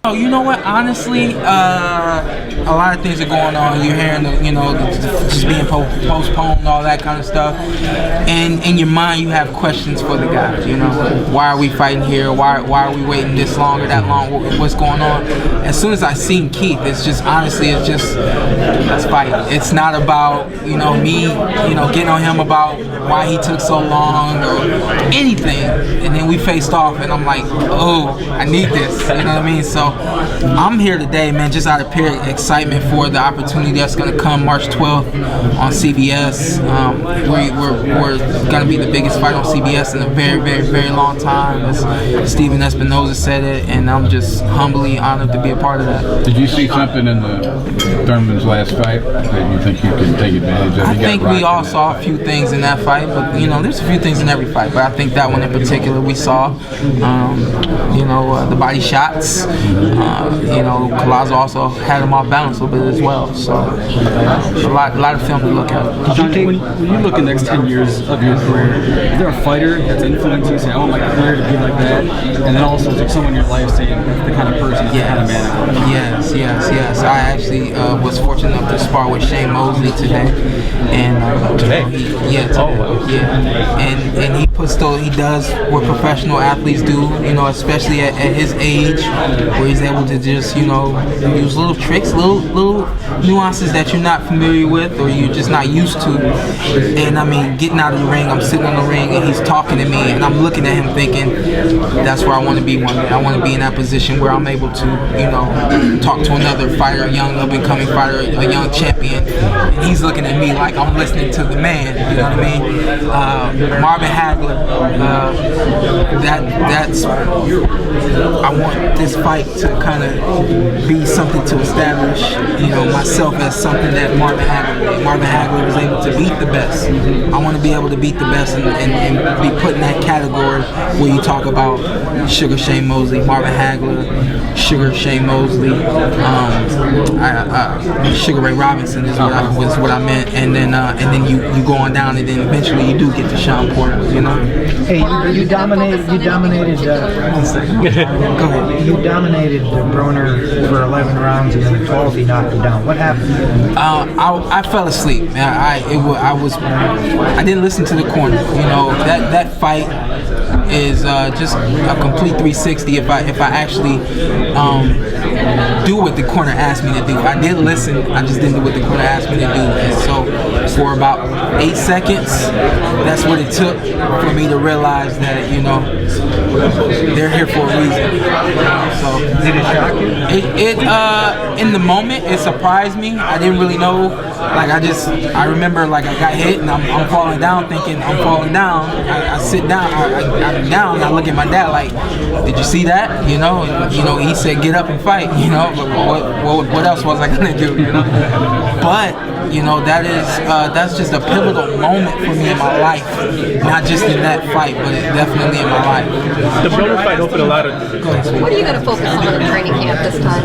Oh, you know what? Honestly, a lot of things are going on. You're hearing, just being postponed, all that kind of stuff. And in your mind, you have questions for the guys. Why are we fighting here? Why are we waiting this long or that long? What's going on? As soon as I seen Keith, let's fight. It's not about me getting on him about why he took so long or anything. And then we faced off, and I'm like, oh, I need this. You know what I mean? So I'm here today, man, just out of pure excitement for the opportunity that's going to come March 12th on CBS. We're going to be the biggest fight on CBS in a very, very, very long time. As Steven Espinoza said it, and I'm just humbly honored to be a part of that. Did you see something in Thurman's last fight that you think you can take advantage of? I think we all saw a few things in that fight, but there's a few things in every fight. But I think that one in particular we saw, the body shots. Collazo also had him off balance a little bit as well. So a lot of film to look at. When you look at the next 10 years of your career, is there a fighter that's influenced you, saying, I want my career to be like that? And then also is there someone in your life saying the kind of person, the kind of man? Yes. I actually was fortunate enough to spar with Shane Mosley today. And today? And he does what professional athletes do, especially at his age, where he's able to just, use little tricks, little nuances that you're not familiar with or you're just not used to. And I mean, getting out of the ring, I'm sitting on the ring and he's talking to me and I'm looking at him thinking, that's where I want to be one day. I want to be in that position where I'm able to, talk to another fighter, a young up-and-coming fighter, a young champion. And he's looking at me like I'm listening to the man, you know what I mean? Marvin Hagler, I want this fight to kind of be something to establish, myself as something that Marvin Hagler was able to beat the best. I want to be able to beat the best and be put in that category where you talk about Sugar Shane Mosley, Marvin Hagler, Sugar Shane Mosley, Sugar Ray Robinson is what I meant, and then you go on down, and then eventually you do get to Shawn Porter, Hey, you dominated. Go ahead. You dominated Broner for 11 rounds, and then the 12th he knocked him down. What happened? I fell asleep. I didn't listen to the corner. That fight is just a complete 360 if I actually do what the corner asked me to do. I did listen, I just didn't do what the corner asked me to do. And so for about 8 seconds, that's what it took for me to realize that, they're here for a reason. So Did it shock you? It in the moment it surprised me. I didn't really know. I remember I got hit and I'm falling down, thinking I'm falling down. I sit down, I'm down, and I look at my dad like, did you see that? He said get up and fight. What else was I gonna do? But that's just a pivotal moment for me in my life. Not just in that fight, but definitely in my life. The Broner fight opened a lot of. What are you going to focus on in training camp this time?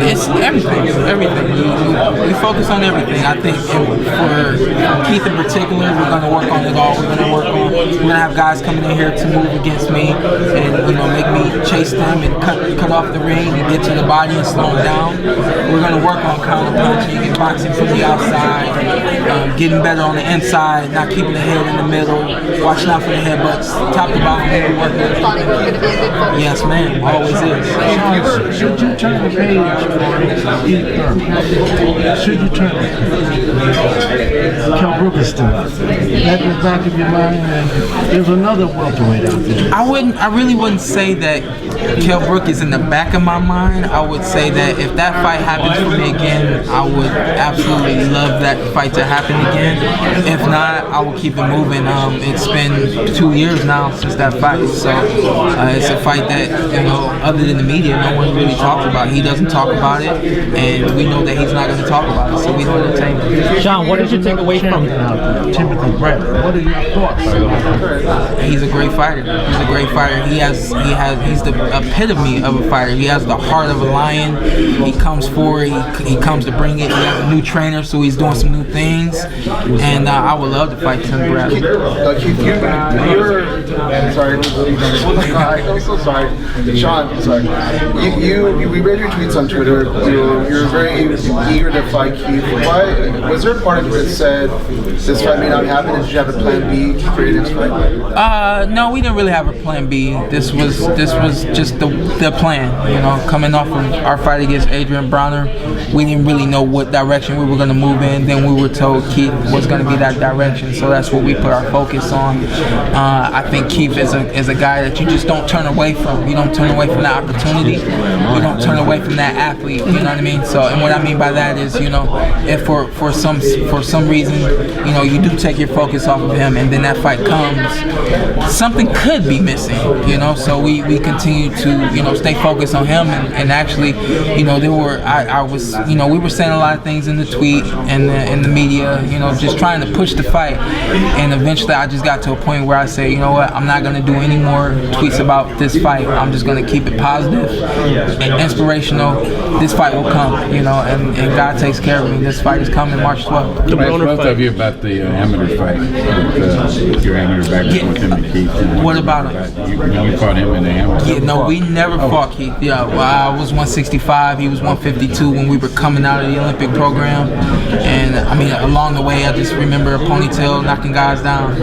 It's everything. We focus on everything. I think for Keith in particular, we're going to work on it all. We're going to have guys coming in here to move against me and make me chase them and cut off the ring and get to the body and slow them down. We're going to work on counter punching and boxing from the outside, getting better on the inside, not keeping the head in the middle, watching out for the headbutts, top to bottom. We're working. Body work going to be a good focus. Yes, ma'am. Always is. Should you turn the page on Keith Thurman? Should you turn it? Kell Brook is still out there. That's in the back of your mind, and there's another welterweight out there. I really wouldn't say that Kell Brook is in the back of my mind. I would say that if that fight happens for me again, I would absolutely love that fight to happen again. If not, I will keep it moving. It's been 2 years now since that fight, so it's a fight that other than the media, no one really talks about. He doesn't talk about it, and we know that he's not going to talk about it, so we don't entertain it. Shawn, what did you take away from Timothy Bradley? What are your thoughts? He's a great fighter. He's a great fighter. He's the epitome of a fighter. He has the heart of a lion. He comes forward. He comes to bring it. He has a new trainer, so he's doing some new things. And I would love to fight Tim Bradley. Keith, I'm so sorry. Shawn, we read your tweets on Twitter. You're very eager to fight Keith. Why was there a part of you that said this fight may not happen? Did you have a plan B for your next fight? No, we didn't really have a plan B. This was just the plan. You know, coming off of our fight against Adrian Bronner, we didn't really know what direction we were going to move in. Then we were told Keith was going to be that direction, so that's what we put our focus on. I think Keith is a guy that you just don't turn away from. You don't turn away from that opportunity. You don't turn away from that athlete. You know what I mean? So, and what I mean by that is, you know, if for some reason, you know, you do take your focus off of him, and then that fight comes, something could be missing. You know, so we continue to, you know, stay focused on him, and actually, you know, we were saying a lot of things in the tweet and in the media, you know, just trying to push the fight, and eventually I just got to a point where I say, you know what, I'm not going to do any more tweets about this fight. I'm just going to keep it positive and inspirational. This fight will come, you know, and God takes care of me. This fight is coming March 12th. The both of you about the amateur fight, your amateur background with him and Keith. What about him? You fought him in the amateur. Yeah, no, we never fought Keith. Yeah, well, I was 165, he was 152 when we were coming out of the Olympic program. And I mean, along the way, I just remember a ponytail knocking guys down.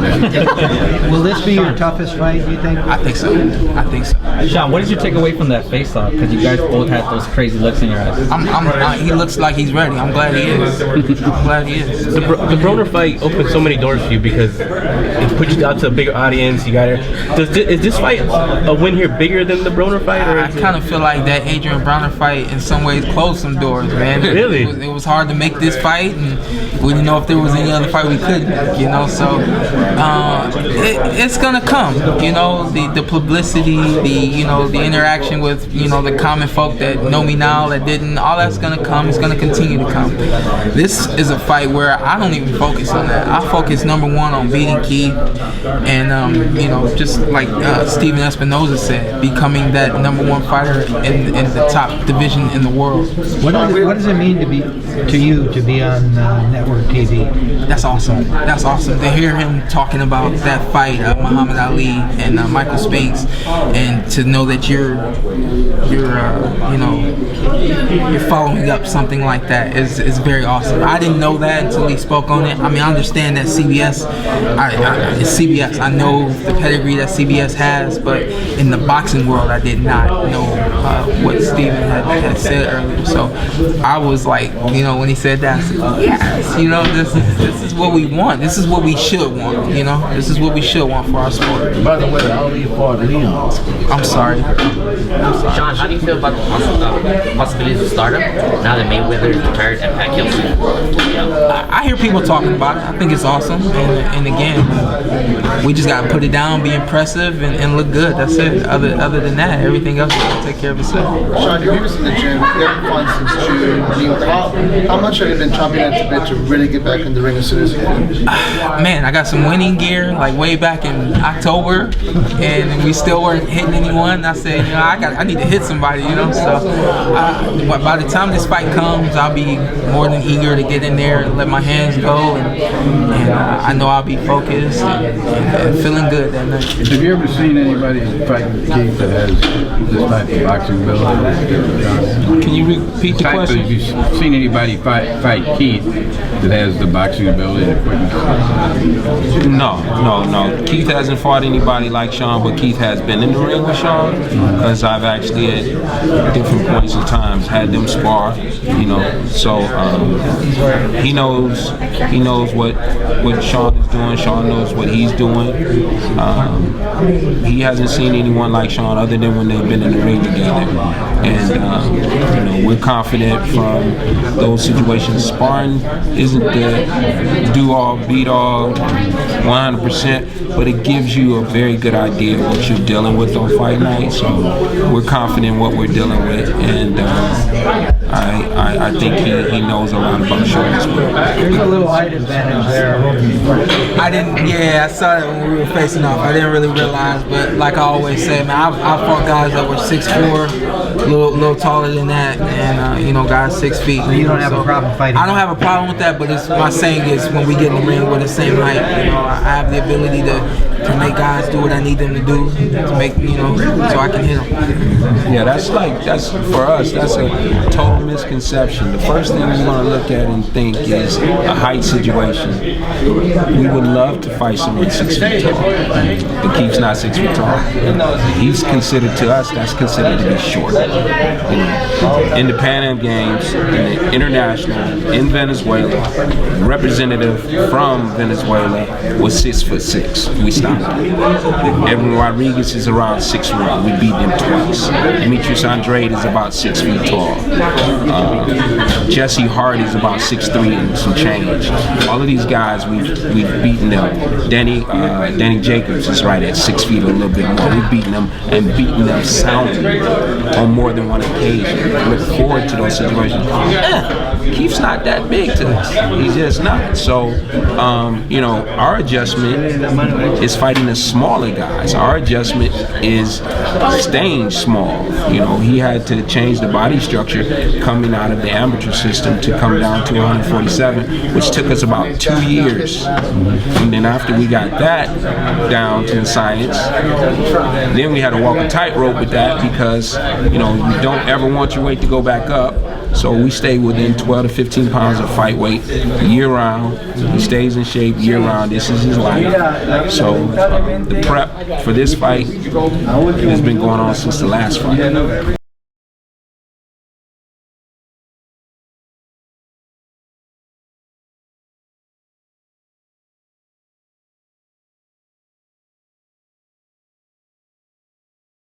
Will this be your toughest fight, do you think? I think so. Shawn, what did you take away from that face-off? Because you guys both had those crazy looks in your eyes. He looks like he's ready. I'm glad he is. The Broner fight opened so many doors for you because it put you out to a bigger audience. You got it. Is this fight a win here bigger than the Broner fight? Or I kind of feel like that Adrian Bronner fight in some ways closed some doors, man. Really? It was hard to make this fight, and we didn't know if there was any other fight we could make, you know. So it's gonna come, you know. The publicity, the interaction with, you know, the common folk that know me now that didn't, all that's gonna come. It's gonna continue to come. This is a fight where I don't even focus on that. I focus number one on beating Keith, and you know, just like Steven Espinoza said, becoming that number one fighter in the top division in the world. What does it mean to you to be on network TV? That's awesome. That's awesome to hear him talking about that fight, Muhammad Ali and Michael Spinks, and to know that you're following up something like that is very awesome. I didn't know that until he spoke on it. I mean, I understand that CBS, it's CBS. I know the pedigree that CBS has, but in the boxing world, I did not know what Steven had said earlier. So I was like, you know, when he said that, I said, yes, you know, this is what we want. This is what we should want, you know. This is what we should want for our sport. By the way, Ali fought Leo. I'm sorry. Shawn, how do you feel about the possibilities of stardom now that Mayweather is retired and Pacquiao's? I hear people talking about it. I think it's awesome. And again, we just got to put it down, be impressive, and look good. That's it. Other than that, everything else will take care of itself. Shawn, you've been in the gym. You haven't fought since June. I mean, how much have you been chomping at the bit to really get back in the ring as soon as you can? Man, I got some winning gear like way back in October, and we still weren't hitting anyone. I said, you know, I need to hit somebody, you know. So by the time this fight comes, I'll be more than eager to get in there and let my hands go, and I know I'll be focused and feeling good that night. Have you ever seen anybody fight Keith that has this type of boxing ability? Can you repeat the question? Have you seen anybody fight Keith that has the boxing ability and quickness? No. Keith hasn't fought anybody like Shawn, but Keith has been in the ring with Shawn, because I've actually at different points in times had them spar, you know. So he knows what Shawn is doing. Shawn Shawn knows what he's doing. He hasn't seen anyone like Shawn other than when they've been in the ring together. And we're confident from those situations. Sparring isn't the do-all, beat-all, 100%, but it gives you a very good idea of what you're dealing with on fight night. So we're confident in what we're dealing with, and I think he knows a lot about Shawn's work. There's a little height advantage there. I saw that when we were facing off. I didn't really realize, but like I always say, man, I fought guys that were 6'4", a little taller than that, and guys 6 feet. So you don't have a problem fighting? I don't have a problem with that, but my saying is when we get in the ring, we're the same height. I have the ability to make guys do what I need them to do to make, so I can hit them. Yeah, that's for us, that's a total misconception. The first thing we're going to look at and think is a height situation. We would love to fight someone 6 feet tall, but Keith's not 6 feet tall. He's considered, to us, that's considered to be short. In the Pan Am Games, in the international, in Venezuela, representative from Venezuela was 6'6". We stopped. Evan Rodriguez is around 6'1". We beat him twice. Demetrius Andrade is about 6 feet tall. Jesse Hart is about 6'3" and some change. All of these guys, we've beaten them. Danny Jacobs is right at 6 feet or a little bit more. We've beaten them and beaten them soundly on more than one occasion. I look forward to those situations. Keith's not that big to us. He's just not. So, our adjustment is fighting the smaller guys. Our adjustment is staying small. He had to change the body structure coming out of the amateur system to come down to 147, which took us about 2 years. And then after we got that down to science, then we had to walk a tightrope with that because, you don't ever want your weight to go back up. So we stay within 12 to 15 pounds of fight weight year round. He stays in shape year round. This is his life. So the prep for this fight has been going on since the last fight.